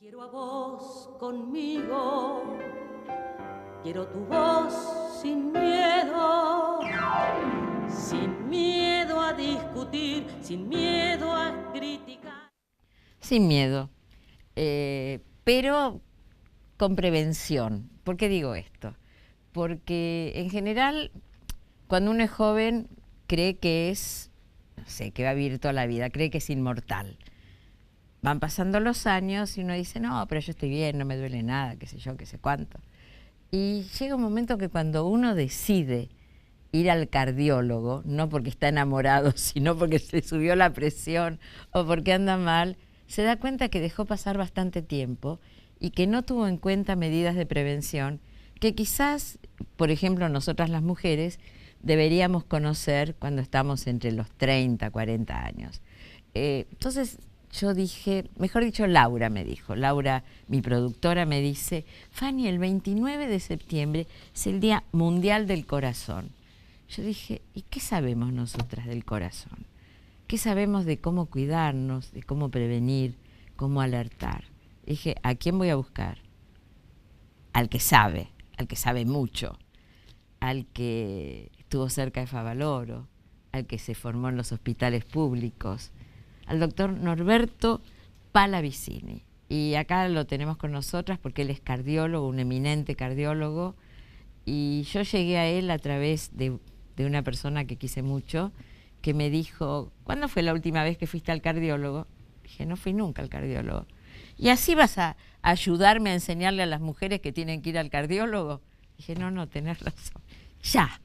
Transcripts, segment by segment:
Quiero a vos conmigo, quiero tu voz sin miedo a discutir, sin miedo a criticar. Sin miedo, pero con prevención. ¿Por qué digo esto? Porque en general, cuando uno es joven, cree que es, no sé, que va a vivir toda la vida, cree que es inmortal. Van pasando los años y uno dice, no, pero yo estoy bien, no me duele nada, qué sé yo, qué sé cuánto. Y llega un momento que cuando uno decide ir al cardiólogo, no porque está enamorado, sino porque se subió la presión o porque anda mal, se da cuenta que dejó pasar bastante tiempo y que no tuvo en cuenta medidas de prevención que quizás, por ejemplo, nosotras las mujeres deberíamos conocer cuando estamos entre los 30, 40 años. Entonces yo dije, mejor dicho, Laura me dijo, Laura, mi productora, me dice, Fanny, el 29 de septiembre es el Día Mundial del Corazón. Yo dije, ¿y qué sabemos nosotras del corazón? ¿Qué sabemos de cómo cuidarnos, de cómo prevenir, cómo alertar? Dije, ¿a quién voy a buscar? Al que sabe mucho, al que estuvo cerca de Favaloro, al que se formó en los hospitales públicos, al doctor Norberto Palavicini. Y acá lo tenemos con nosotras porque él es cardiólogo, un eminente cardiólogo, y yo llegué a él a través de una persona que quise mucho, que me dijo, ¿cuándo fue la última vez que fuiste al cardiólogo? Dije, no fui nunca al cardiólogo. ¿Y así vas a ayudarme a enseñarle a las mujeres que tienen que ir al cardiólogo? Dije, no, tenés razón. Ya.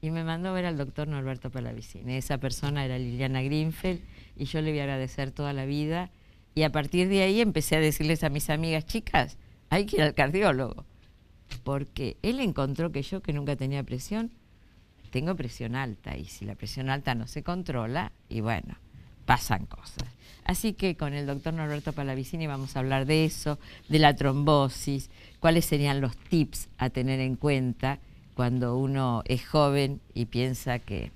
Y me mandó a ver al doctor Norberto Palavicini. Esa persona era Liliana Greenfeld y yo le voy a agradecer toda la vida. Y a partir de ahí empecé a decirles a mis amigas, chicas, hay que ir al cardiólogo. Porque él encontró que yo, que nunca tenía presión, tengo presión alta. Y si la presión alta no se controla, y bueno, pasan cosas. Así que con el doctor Norberto Palavicini vamos a hablar de eso, de la trombosis, cuáles serían los tips a tener en cuenta cuando uno es joven y piensa que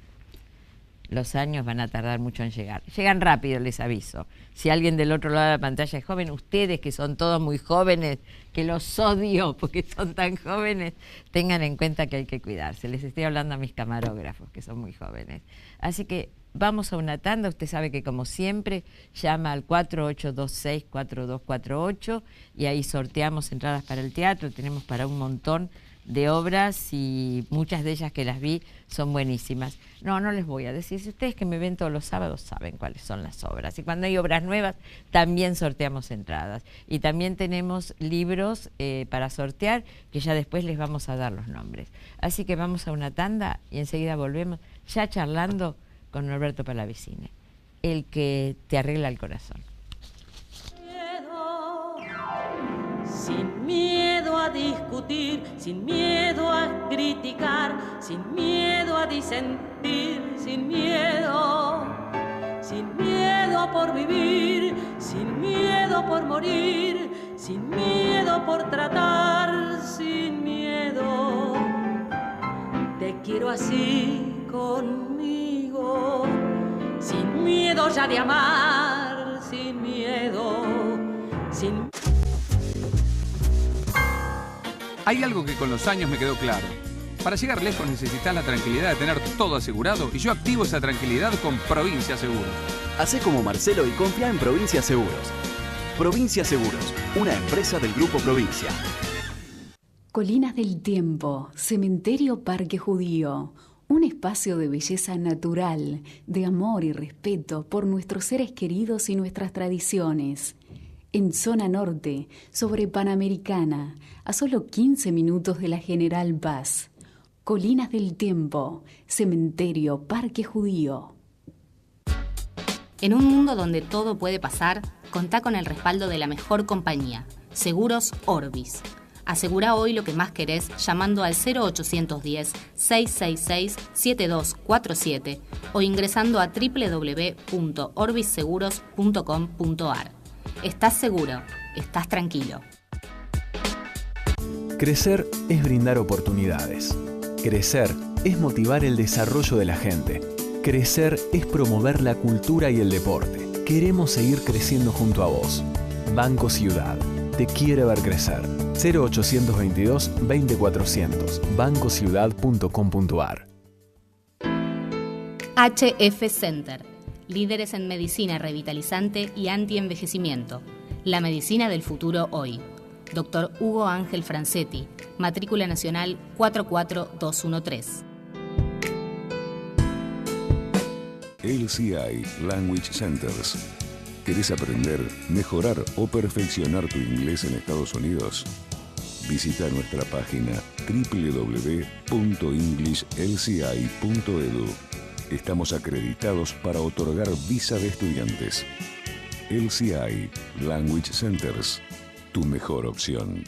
los años van a tardar mucho en llegar. Llegan rápido, les aviso. Si alguien del otro lado de la pantalla es joven, ustedes que son todos muy jóvenes, que los odio porque son tan jóvenes, tengan en cuenta que hay que cuidarse. Les estoy hablando a mis camarógrafos, que son muy jóvenes. Así que vamos a una tanda. Usted sabe que, como siempre, llama al 4826-4248 y ahí sorteamos entradas para el teatro. Tenemos para un montón de obras y muchas de ellas que las vi son buenísimas. No les voy a decir. Si ustedes que me ven todos los sábados saben cuáles son las obras. Y cuando hay obras nuevas también sorteamos entradas. Y también tenemos libros para sortear, que ya después les vamos a dar los nombres. Así que vamos a una tanda y enseguida volvemos ya charlando con Norberto Palavicini, el que te arregla el corazón. Sin miedo a discutir, sin miedo a criticar, sin miedo a disentir, sin miedo por vivir, sin miedo por morir, sin miedo por tratar, sin miedo. Te quiero así conmigo, sin miedo ya de amar, sin miedo, sin... Hay algo que con los años me quedó claro. Para llegar lejos necesitas la tranquilidad de tener todo asegurado y yo activo esa tranquilidad con Provincia Seguros. Hacé como Marcelo y confía en Provincia Seguros. Provincia Seguros, una empresa del Grupo Provincia. Colinas del Tiempo, Cementerio Parque Judío. Un espacio de belleza natural, de amor y respeto por nuestros seres queridos y nuestras tradiciones. En zona norte, sobre Panamericana, a solo 15 minutos de la General Paz. Colinas del Tiempo, Cementerio Parque Judío. En un mundo donde todo puede pasar, contá con el respaldo de la mejor compañía, Seguros Orbis. Asegura hoy lo que más querés llamando al 0810-666-7247 o ingresando a www.orbisseguros.com.ar. Estás seguro, estás tranquilo. Crecer es brindar oportunidades. Crecer es motivar el desarrollo de la gente. Crecer es promover la cultura y el deporte. Queremos seguir creciendo junto a vos. Banco Ciudad. te quiere ver crecer. 0822 20400, bancociudad.com.ar. HF Center, líderes en medicina revitalizante y antienvejecimiento. La medicina del futuro hoy. Dr. Hugo Ángel Francetti, matrícula nacional 44213. LCI Language Centers. ¿Querés aprender, mejorar o perfeccionar tu inglés en Estados Unidos? Visita nuestra página www.englishlci.edu. Estamos acreditados para otorgar visa de estudiantes. LCI Language Centers, tu mejor opción.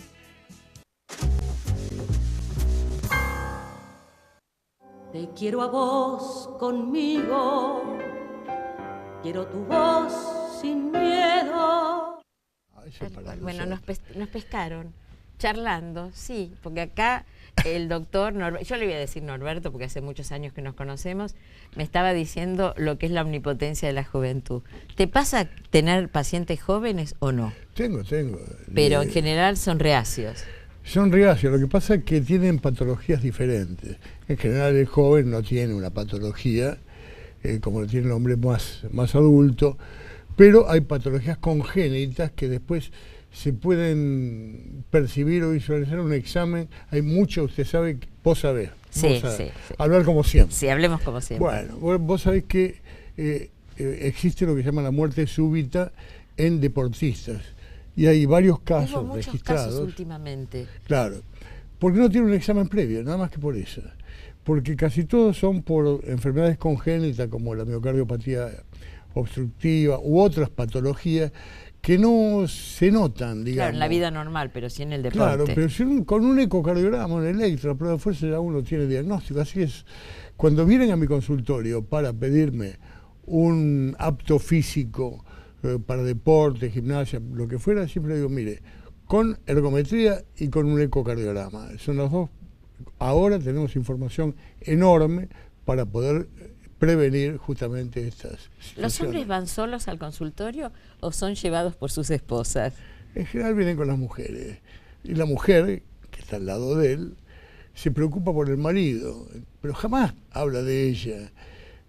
Te quiero a vos conmigo, quiero tu voz sin miedo. Bueno, nos pescaron, charlando, sí, porque acá el doctor, yo le voy a decir Norberto, porque hace muchos años que nos conocemos, me estaba diciendo lo que es la omnipotencia de la juventud. ¿Te pasa tener pacientes jóvenes o no? Tengo. Pero en general son reacios. Son reacios, lo que pasa es que tienen patologías diferentes. En general el joven no tiene una patología, como lo tiene el hombre más adulto, pero hay patologías congénitas que después se pueden percibir o visualizar en un examen. Hay mucho, usted sabe, vos sabés. Sí. Hablar como siempre. Sí, hablemos como siempre. Bueno, vos sabés que existe lo que se llama la muerte súbita en deportistas. Y hay varios casos Hubo muchos registrados. casos últimamente. Claro, porque no tiene un examen previo, nada más que por eso. Porque casi todos son por enfermedades congénitas como la miocardiopatía obstructiva u otras patologías que no se notan, digamos. Claro, en la vida normal, pero sí en el deporte. Claro, pero si con un ecocardiograma, un electro, la prueba de fuerza ya uno tiene diagnóstico. Así es, cuando vienen a mi consultorio para pedirme un apto físico para deporte, gimnasia, lo que fuera, siempre digo, mire, con ergometría y con un ecocardiograma. Son las dos. Ahora tenemos información enorme para poder prevenir justamente estas situaciones. ¿Los hombres van solos al consultorio o son llevados por sus esposas? En general vienen con las mujeres. Y la mujer, que está al lado de él, se preocupa por el marido, pero jamás habla de ella.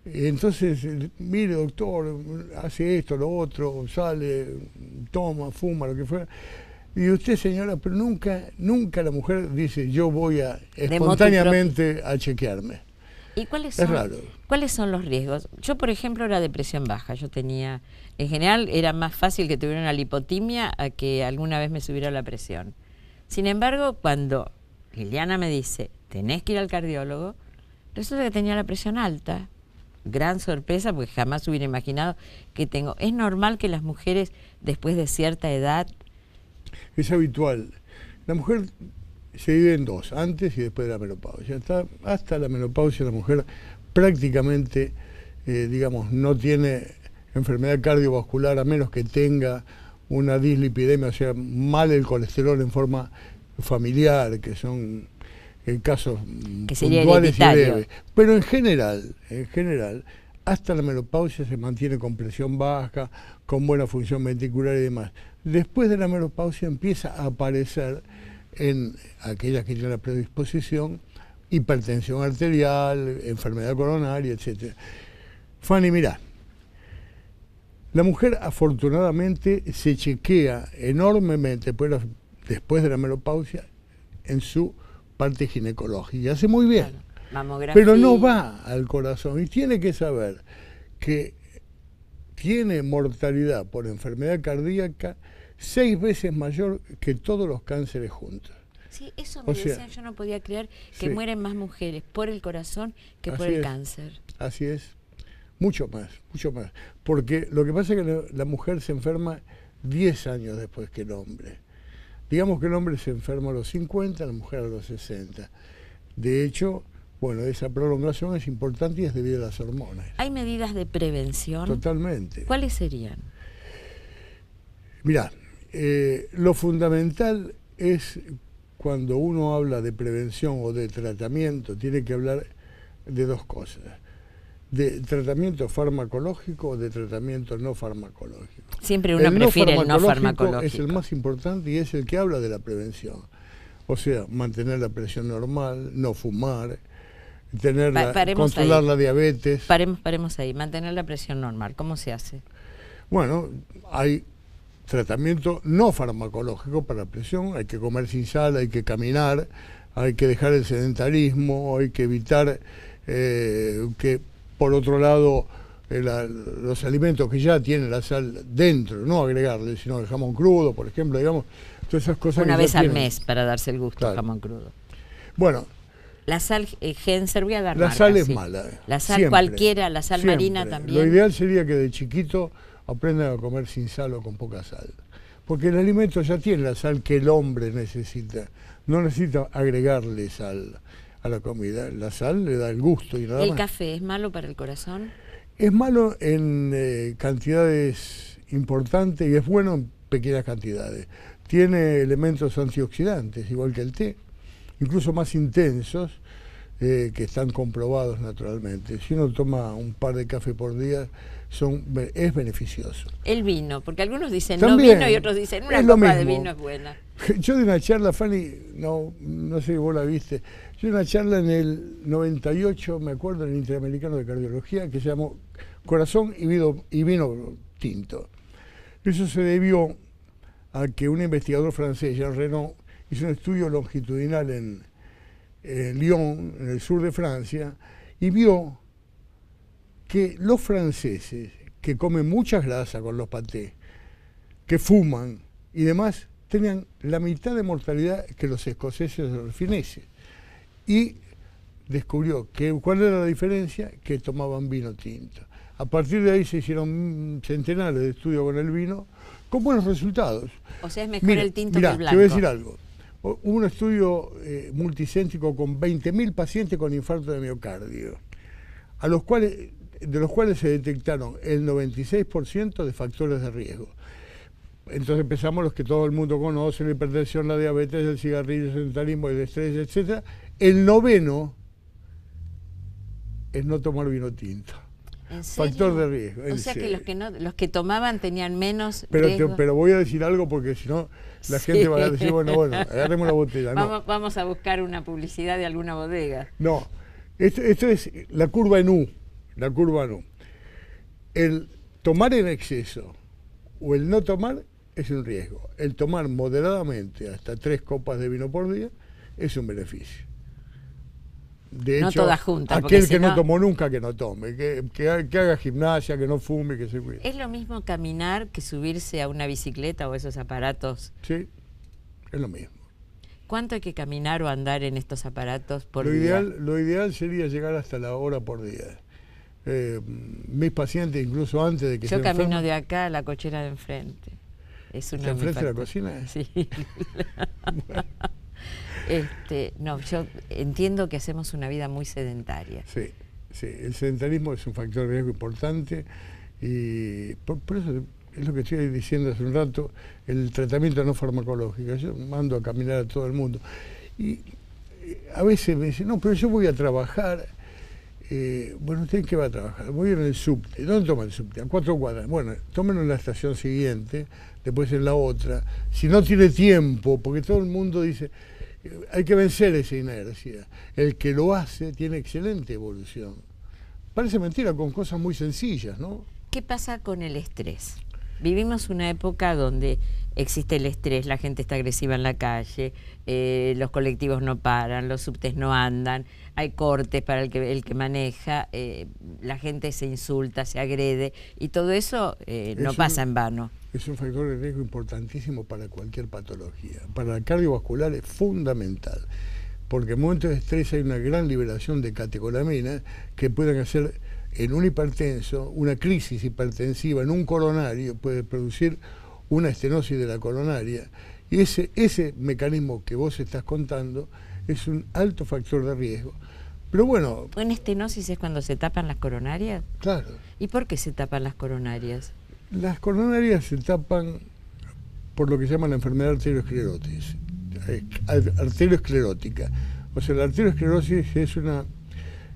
Entonces, mire doctor, hace esto, lo otro, sale, toma, fuma, lo que fuera. Y usted, señora, pero nunca la mujer dice, yo voy a espontáneamente a chequearme. ¿Y cuáles son los riesgos? Yo, por ejemplo, era de presión baja. Yo tenía, en general, era más fácil que tuviera una lipotimia a que alguna vez me subiera la presión. Sin embargo, cuando Liliana me dice, tenés que ir al cardiólogo, resulta que tenía la presión alta. Gran sorpresa, porque jamás hubiera imaginado que tengo. ¿Es normal que las mujeres, después de cierta edad? Es habitual. La mujer se divide en dos, antes y después de la menopausia. Hasta la menopausia la mujer prácticamente, digamos, no tiene enfermedad cardiovascular a menos que tenga una dislipidemia, o sea, mal el colesterol en forma familiar, que son casos puntuales y leves. Pero en general, hasta la menopausia se mantiene con presión baja, con buena función ventricular y demás. Después de la menopausia empieza a aparecer en aquellas que tienen la predisposición, hipertensión arterial, enfermedad coronaria, etc. Fanny, mirá, la mujer afortunadamente se chequea enormemente después de la menopausia en su parte ginecológica, y hace muy bien, pero no va al corazón y tiene que saber que tiene mortalidad por enfermedad cardíaca 6 veces mayor que todos los cánceres juntos. Sí, eso me decían, yo no podía creer que mueren más mujeres por el corazón que por el cáncer. Así es, mucho más, porque lo que pasa es que la mujer se enferma 10 años después que el hombre. Digamos que el hombre se enferma a los 50, la mujer a los 60. De hecho, bueno, esa prolongación es importante y es debido a las hormonas. ¿Hay medidas de prevención? Totalmente. ¿Cuáles serían? Mirá, lo fundamental es cuando uno habla de prevención o de tratamiento, tiene que hablar de dos cosas. De tratamiento farmacológico o de tratamiento no farmacológico. Siempre uno prefiere el no farmacológico. Es el más importante y es el que habla de la prevención. O sea, mantener la presión normal, no fumar, controlar la diabetes. Paremos ahí, mantener la presión normal. ¿Cómo se hace? Bueno, hay tratamiento no farmacológico para la presión, hay que comer sin sal, hay que caminar, hay que dejar el sedentarismo, hay que evitar que, por otro lado, los alimentos que ya tienen la sal dentro, no agregarle, sino el jamón crudo, por ejemplo, digamos, todas esas cosas. Una que vez ya al tienen. mes para darse el gusto, claro. Jamón crudo. Bueno. La sal Genser, voy a dar la marca, sal es sí. mala. La sal siempre, cualquiera, la sal siempre. marina también. Lo ideal sería que de chiquito aprendan a comer sin sal o con poca sal. Porque el alimento ya tiene la sal que el hombre necesita. No necesita agregarle sal a la comida. La sal le da el gusto y nada más. ¿El café es malo para el corazón? Es malo en cantidades importantes y es bueno en pequeñas cantidades. Tiene elementos antioxidantes, igual que el té, incluso más intensos, que están comprobados naturalmente. Si uno toma un par de café por día, es beneficioso. El vino, porque algunos dicen también, no vino y otros dicen una copa de vino es buena. Yo de una charla, Fanny, no sé si vos la viste, yo de una charla en el 98, me acuerdo, en el Interamericano de Cardiología, que se llamó Corazón y vino tinto. Eso se debió a que un investigador francés, Jean Renaud, hizo un estudio longitudinal en Lyon, en el sur de Francia, y vio que los franceses, que comen mucha grasa con los patés, que fuman y demás, tenían la mitad de mortalidad que los escoceses o los fineses. Y descubrió cuál era la diferencia, que tomaban vino tinto. A partir de ahí se hicieron centenares de estudios con el vino, con buenos resultados. O sea, es mejor el tinto que el blanco. Te voy a decir algo. Hubo un estudio multicéntrico con 20.000 pacientes con infarto de miocardio, de los cuales se detectaron el 96% de factores de riesgo. Entonces empezamos los que todo el mundo conoce: la hipertensión, la diabetes, el cigarrillo, el sedentarismo, el estrés, etc. El 9º es no tomar vino tinto. ¿En serio? Factor de riesgo. O sea que los que tomaban tenían menos riesgo. Pero voy a decir algo porque si no la gente va a decir, bueno, agarremos la botella. Vamos a buscar una publicidad de alguna bodega. No, esto es la curva en U. La curva en U. El tomar en exceso o el no tomar es un riesgo. El tomar moderadamente hasta 3 copas de vino por día es un beneficio. De hecho, no todas juntas. Aquel que no tomó nunca, que no tome, que haga gimnasia, que no fume, que se cuide. ¿Es lo mismo caminar que subirse a una bicicleta o esos aparatos? Sí, es lo mismo. ¿Cuánto hay que caminar o andar en estos aparatos por día? Lo ideal sería llegar hasta la hora por día. Mis pacientes, incluso antes de que yo se camino enfermen, de acá a la cochera de enfrente. Es una ¿de enfrente de la cocina? Sí. Bueno. No, yo entiendo que hacemos una vida muy sedentaria. Sí, el sedentarismo es un factor de riesgo importante y por eso es lo que estoy diciendo hace un rato, el tratamiento no farmacológico. Yo mando a caminar a todo el mundo y a veces me dicen, no, pero yo voy a trabajar. Bueno, ¿usted qué va a trabajar? Voy en el subte. ¿Dónde toma el subte? A 4 cuadras. Bueno, tómenlo en la estación siguiente, después en la otra. Si no tiene tiempo, porque todo el mundo dice, hay que vencer esa inercia. El que lo hace tiene excelente evolución. Parece mentira, con cosas muy sencillas, ¿no? ¿Qué pasa con el estrés? Vivimos una época donde existe el estrés, la gente está agresiva en la calle, los colectivos no paran, los subtes no andan, hay cortes para el que maneja, la gente se insulta, se agrede, y todo eso no pasa en vano. Es un factor de riesgo importantísimo para cualquier patología. Para la cardiovascular es fundamental, porque en momentos de estrés hay una gran liberación de catecolaminas que pueden hacer en un hipertenso, una crisis hipertensiva en un coronario puede producir una estenosis de la coronaria, y ese mecanismo que vos estás contando es un alto factor de riesgo. Pero bueno... ¿Una estenosis es cuando se tapan las coronarias? Claro. ¿Y por qué se tapan las coronarias? Las coronarias se tapan por lo que se llama la enfermedad arteriosclerótica. O sea, la arteriosclerosis es una,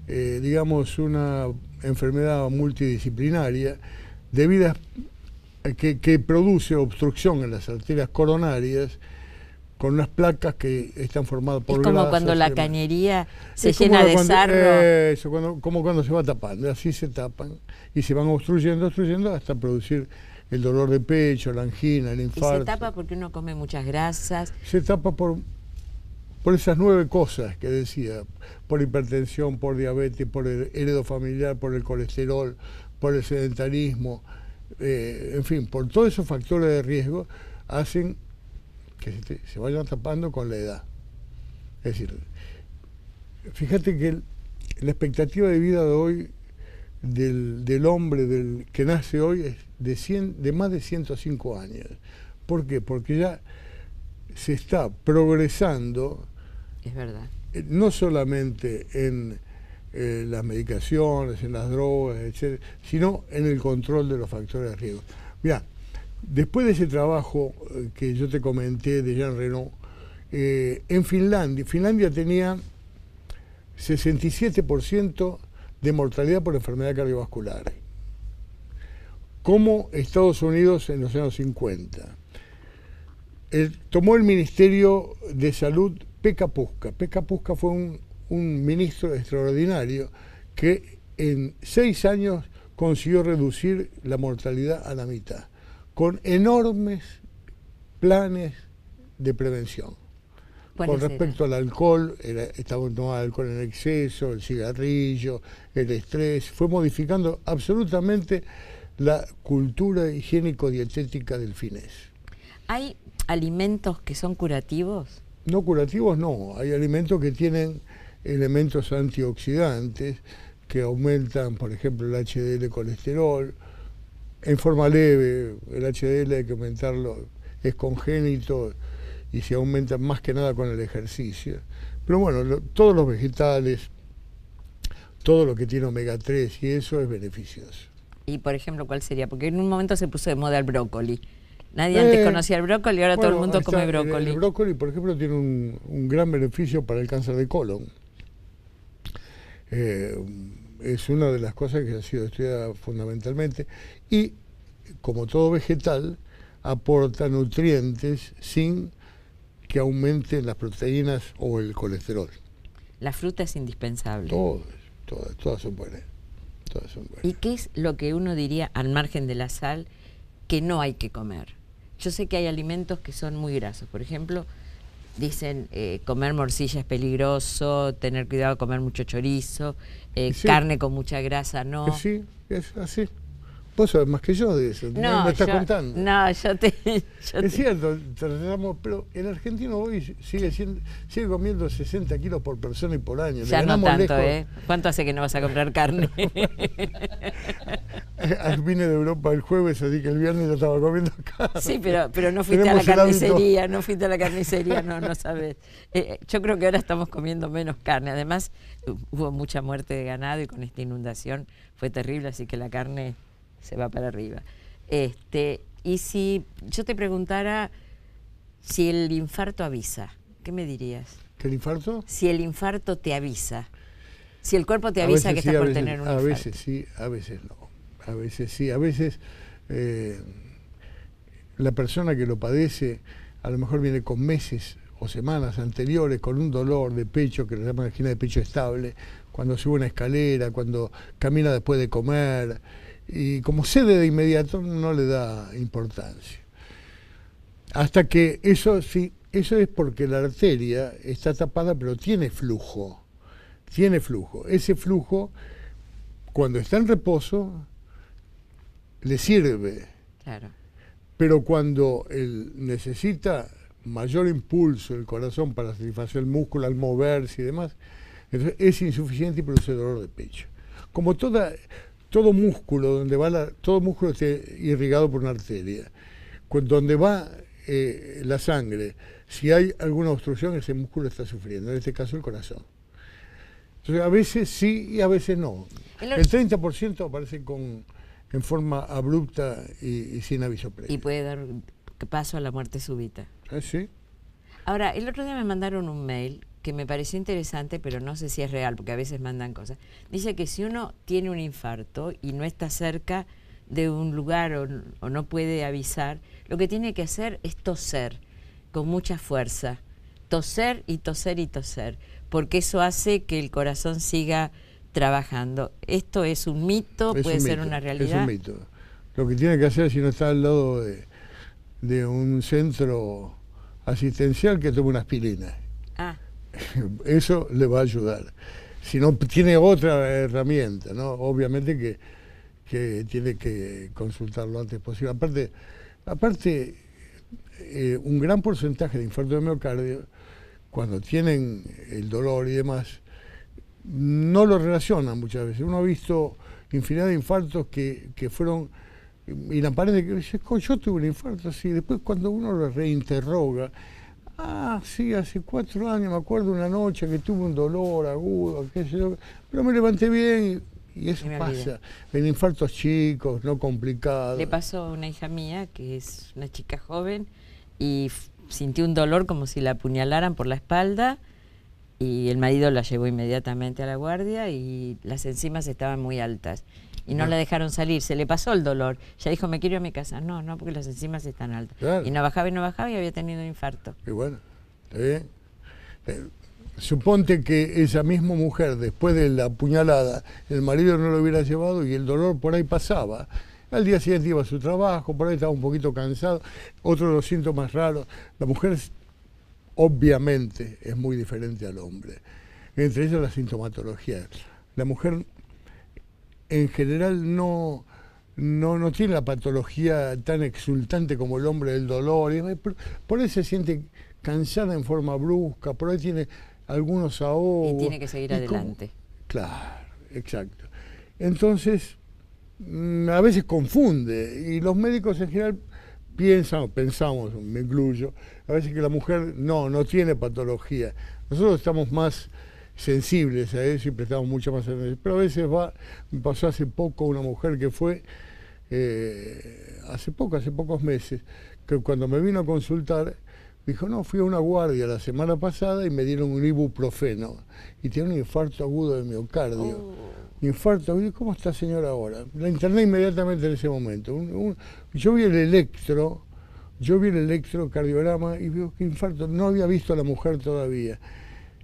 digamos, una enfermedad multidisciplinaria debida que produce obstrucción en las arterias coronarias con unas placas que están formadas por Es como grasas cuando y la demás. cañería se Es como llena de cuando- sarro. Eso, como cuando se va tapando, así se tapan y se van obstruyendo hasta producir el dolor de pecho, la angina, el Y infarto. se tapa porque uno come muchas grasas. Se tapa por esas 9 cosas que decía, por hipertensión, por diabetes, por el heredo familiar, por el colesterol, por el sedentarismo, en fin, por todos esos factores de riesgo hacen que se vayan tapando con la edad. Es decir, fíjate que la expectativa de vida de hoy del hombre que nace hoy es de más de 105 años. ¿Por qué? Porque ya se está progresando, Es verdad. no solamente en las medicaciones, en las drogas, etcétera, sino en el control de los factores de riesgo. Mirá, después de ese trabajo que yo te comenté de Jean Renaud, en Finlandia tenía 67% de mortalidad por enfermedad cardiovascular, como Estados Unidos en los años 50. Tomó el Ministerio de Salud Pekka Puska. Pekka Puska fue un ministro extraordinario que en 6 años consiguió reducir la mortalidad a la mitad, con enormes planes de prevención. Con respecto al alcohol, estaba tomando alcohol en exceso, el cigarrillo, el estrés, fue modificando absolutamente la cultura higiénico-dietética del finés. ¿Hay alimentos que son curativos? No curativos, no. Hay alimentos que tienen elementos antioxidantes que aumentan, por ejemplo, el HDL colesterol. En forma leve, el HDL hay que aumentarlo, es congénito y se aumenta más que nada con el ejercicio. Pero bueno, todos los vegetales, todo lo que tiene omega 3 y eso es beneficioso. Y por ejemplo, ¿cuál sería? Porque en un momento se puso de moda el brócoli. Nadie antes conocía el brócoli y ahora todo el mundo come brócoli. El brócoli, por ejemplo, tiene un gran beneficio para el cáncer de colon. Es una de las cosas que ha sido estudiada fundamentalmente. Y, como todo vegetal, aporta nutrientes sin que aumenten las proteínas o el colesterol. La fruta es indispensable. Todas son buenas. Todas son buenas. ¿Y qué es lo que uno diría, al margen de la sal, que no hay que comer? Yo sé que hay alimentos que son muy grasos. Por ejemplo, dicen comer morcilla es peligroso, tener cuidado de comer mucho chorizo, Sí. carne con mucha grasa no. Sí, es así. Vos sabés más que yo de eso, No, me estás yo, contando. No, yo te... Es cierto, tratamos, pero el argentino hoy sigue comiendo 60 kilos por persona y por año. Ya Le no ganamos tanto, lejos. ¿Cuánto hace que no vas a comprar carne? Vine de Europa el jueves, así que el viernes ya estaba comiendo carne. Sí, pero no fuiste Tenemos a el la hábito. carnicería, no sabes. Yo creo que ahora estamos comiendo menos carne. Además, hubo mucha muerte de ganado y con esta inundación fue terrible, así que la carne se va para arriba. Y si yo te preguntara si el infarto avisa, ¿qué me dirías? ¿Que el infarto? Si el infarto te avisa. Si el cuerpo te avisa que estás por tener un infarto. A veces sí, a veces no. A veces sí, a veces la persona que lo padece a lo mejor viene con meses o semanas anteriores con un dolor de pecho, que le llaman angina de pecho estable, cuando sube una escalera, cuando camina después de comer, y como cede de inmediato no le da importancia. Hasta que eso es porque la arteria está tapada pero tiene flujo. Ese flujo, cuando está en reposo, le sirve. Claro. Pero cuando él necesita mayor impulso el corazón para satisfacer el músculo al moverse y demás, entonces es insuficiente y produce dolor de pecho. Como todo músculo, todo músculo está irrigado por una arteria. Donde va la sangre, si hay alguna obstrucción, ese músculo está sufriendo, en este caso el corazón. Entonces a veces sí y a veces no. El 30% aparece en forma abrupta y sin aviso previo. Y puede dar paso a la muerte súbita. Sí. Ahora, el otro día me mandaron un mail que me pareció interesante, pero no sé si es real, porque a veces mandan cosas. Dice que si uno tiene un infarto y no está cerca de un lugar o no puede avisar, lo que tiene que hacer es toser con mucha fuerza. Toser y toser y toser, porque eso hace que el corazón siga trabajando. ¿Esto es un mito? ¿Puede ser una realidad? Es un mito. Lo que tiene que hacer, si no está al lado de un centro asistencial, que tome una aspirina. Ah. Eso le va a ayudar. Si no tiene otra herramienta, ¿no? Obviamente que tiene que consultar lo antes posible. Aparte un gran porcentaje de infarto de miocardio, cuando tienen el dolor y demás, no lo relacionan muchas veces. Uno ha visto infinidad de infartos que fueron inaparentes, que dice, yo tuve un infarto, sí. Después cuando uno lo reinterroga, sí, hace 4 años me acuerdo una noche que tuve un dolor agudo, qué sé yo, pero me levanté bien y eso pasa. En infartos chicos, no complicados. Le pasó a una hija mía, que es una chica joven, y sintió un dolor como si la apuñalaran por la espalda, y el marido la llevó inmediatamente a la guardia y las enzimas estaban muy altas. Y no la dejaron salir, se le pasó el dolor. Ella dijo, me quiero ir a mi casa. No, porque las enzimas están altas. Claro. Y no bajaba y había tenido un infarto. Y bueno, está bien. Suponte que esa misma mujer, después de la apuñalada, el marido no lo hubiera llevado y el dolor por ahí pasaba. Al día siguiente iba a su trabajo, por ahí estaba un poquito cansado. Otro de los síntomas raros. La mujer, obviamente, es muy diferente al hombre. Entre ellos la sintomatología. La mujer en general no tiene la patología tan exultante como el hombre del dolor. Por ahí se siente cansada en forma brusca, por ahí tiene algunos ahogos. Y tiene que seguir adelante. Claro, exacto. Entonces, a veces confunde, y los médicos en general pensamos, me incluyo, a veces que la mujer no tiene patología. Nosotros estamos más sensibles a eso y prestamos mucha más atención. Pero a veces me pasó hace poco una mujer que fue, hace pocos meses, que cuando me vino a consultar, dijo, no, fui a una guardia la semana pasada y me dieron un ibuprofeno y tiene un infarto agudo de miocardio. Infarto agudo, ¿cómo está señora ahora? La interné inmediatamente en ese momento. Yo vi el electrocardiograma y veo que infarto, no había visto a la mujer todavía.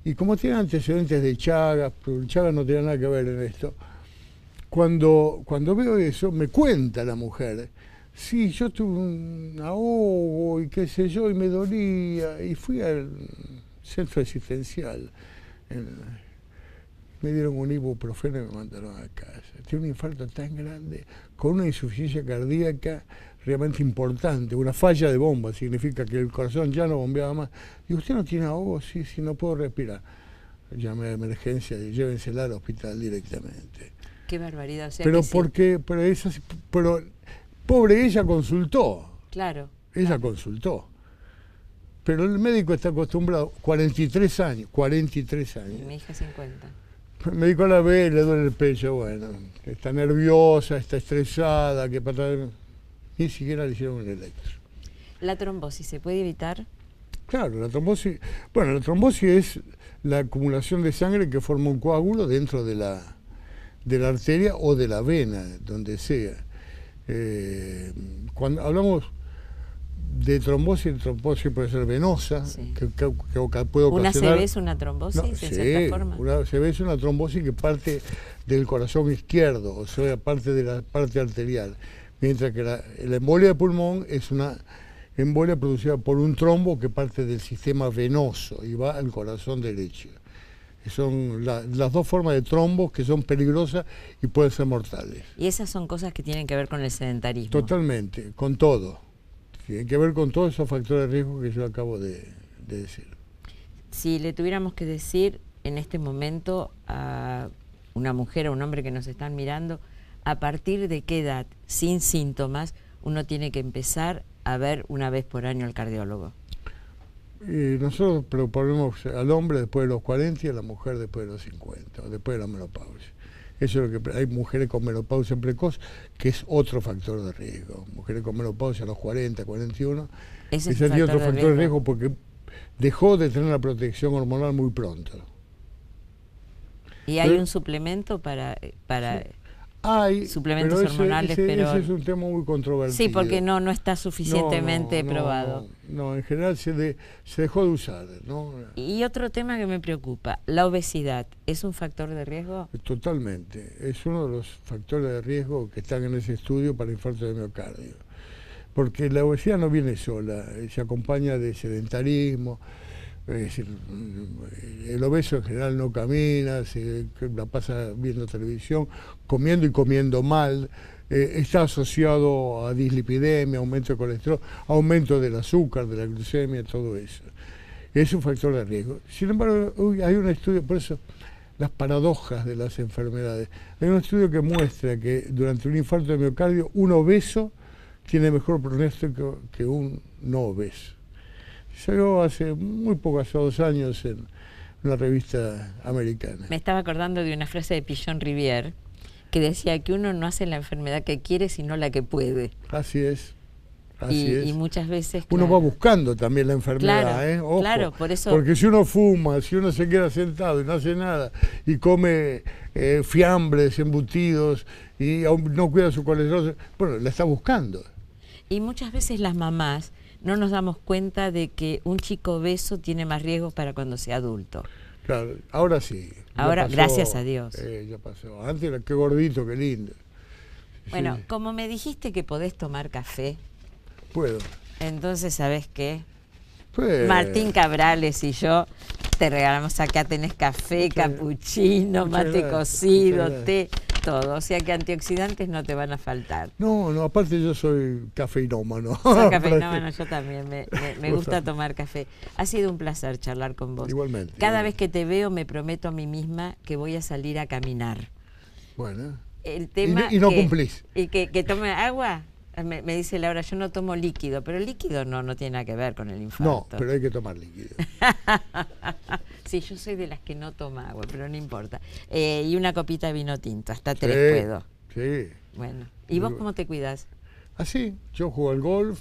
Y como tiene antecedentes de Chagas, pero Chagas no tenía nada que ver en esto, cuando veo eso, me cuenta la mujer, sí, yo tuve un ahogo y qué sé yo, y me dolía, y fui al centro asistencial, me dieron un ibuprofeno y me mandaron a casa. Tiene un infarto tan grande, con una insuficiencia cardíaca realmente importante, una falla de bomba, significa que el corazón ya no bombeaba más. Y usted no tiene ahogo, sí, no puedo respirar. Llamé a emergencia y llévensela al hospital directamente. Qué barbaridad. O sea, pero que pero pobre, ella consultó. Claro. Ella consultó. Pero el médico está acostumbrado, 43 años. Mi hija 50. El médico la ve, le duele el pecho, bueno, está nerviosa, está estresada, que ni siquiera le hicieron un electro. ¿La trombosis se puede evitar? Claro, la trombosis es la acumulación de sangre que forma un coágulo dentro de la arteria o de la vena, donde sea. Cuando hablamos de trombosis, la trombosis puede ser venosa, sí, que puede ocasionar... ¿Una CB es una trombosis en cierta forma? Una CB es una trombosis que parte del corazón izquierdo, o sea, parte de la parte arterial. Mientras que la embolia de pulmón es una embolia producida por un trombo que parte del sistema venoso y va al corazón derecho. Son las dos formas de trombos que son peligrosas y pueden ser mortales. ¿Y esas son cosas que tienen que ver con el sedentarismo? Totalmente, con todo. Tienen que ver con todos esos factores de riesgo que yo acabo de decir. Si le tuviéramos que decir en este momento a una mujer o un hombre que nos están mirando, ¿a partir de qué edad, sin síntomas, uno tiene que empezar a ver una vez por año al cardiólogo? Nosotros proponemos al hombre después de los 40 y a la mujer después de los 50, o después de la menopausia. Eso es lo que hay mujeres con menopausia precoz, que es otro factor de riesgo. Mujeres con menopausia a los 40, 41, ese es otro factor de riesgo porque dejó de tener la protección hormonal muy pronto. ¿Y hay un suplemento para...? Hay suplementos pero hormonales, pero... Ese es un tema muy controvertido. Sí, porque no está suficientemente probado. No, en general se dejó de usar, ¿no? Y otro tema que me preocupa, la obesidad, ¿es un factor de riesgo? Totalmente, es uno de los factores de riesgo que están en ese estudio para infarto de miocardio. Porque la obesidad no viene sola, se acompaña de sedentarismo. Es decir, el obeso en general no camina, se la pasa viendo televisión, comiendo mal, está asociado a dislipidemia, aumento de colesterol, aumento del azúcar, de la glucemia, todo eso. Es un factor de riesgo. Sin embargo, hay un estudio, por eso las paradojas de las enfermedades. Hay un estudio que muestra que durante un infarto de miocardio, un obeso tiene mejor pronóstico que un no obeso. Salió hace muy poco, hace 2 años, en una revista americana. Me estaba acordando de una frase de Pichon Rivière que decía que uno no hace la enfermedad que quiere, sino la que puede. Así es. Y muchas veces... Uno va buscando también la enfermedad, claro, Ojo, claro, por eso... Porque si uno fuma, si uno se queda sentado y no hace nada, y come fiambres, embutidos, y no cuida su colesterol, bueno, la está buscando. Y muchas veces las mamás no nos damos cuenta de que un chico obeso tiene más riesgos para cuando sea adulto. Claro, ahora sí. Ahora, pasó, gracias a Dios. Ya pasó. Antes era qué gordito, qué lindo. Bueno, sí. Como me dijiste que podés tomar café, puedo. Entonces, ¿sabés qué? Pues... Martín Cabrales y yo te regalamos acá, tenés café, capuchino, mate cocido, té, todo. O sea que antioxidantes no te van a faltar. No, aparte yo soy cafeinómano. Soy cafeinómano, yo también, me gusta tomar café. Ha sido un placer charlar con vos. Igualmente. Cada vez que te veo me prometo a mí misma que voy a salir a caminar. Bueno. El tema y no cumplís. ¿Y que tome agua? Me dice Laura, yo no tomo líquido, pero el líquido no tiene nada que ver con el infarto. No, pero hay que tomar líquido. Sí, yo soy de las que no toma agua, pero no importa. Y una copita de vino tinto, hasta 3 puedo. Sí. Bueno, ¿y vos cómo te cuidás? Así, yo juego al golf.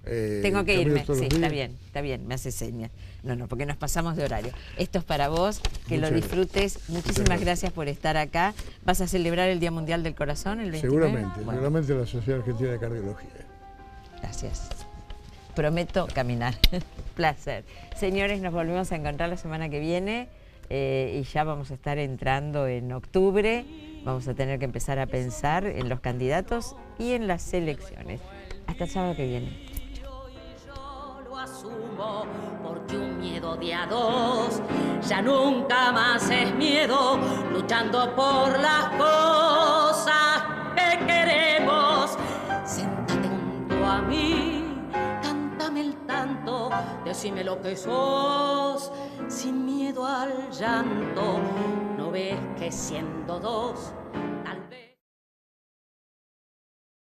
Tengo que irme, sí, está bien, me hace señas. No, porque nos pasamos de horario. Esto es para vos, que lo disfrutes. Muchísimas gracias por estar acá. ¿Vas a celebrar el Día Mundial del Corazón el 29? Seguramente la Sociedad Argentina de Cardiología. Gracias. Prometo caminar. Placer. Señores, nos volvemos a encontrar la semana que viene y ya vamos a estar entrando en octubre. Vamos a tener que empezar a pensar en los candidatos y en las elecciones. Hasta el sábado que viene. Asumo, porque un miedo de a dos ya nunca más es miedo, luchando por las cosas que queremos. Séntate junto a mí, cántame el tanto, decime lo que sos, sin miedo al llanto. ¿No ves que siendo dos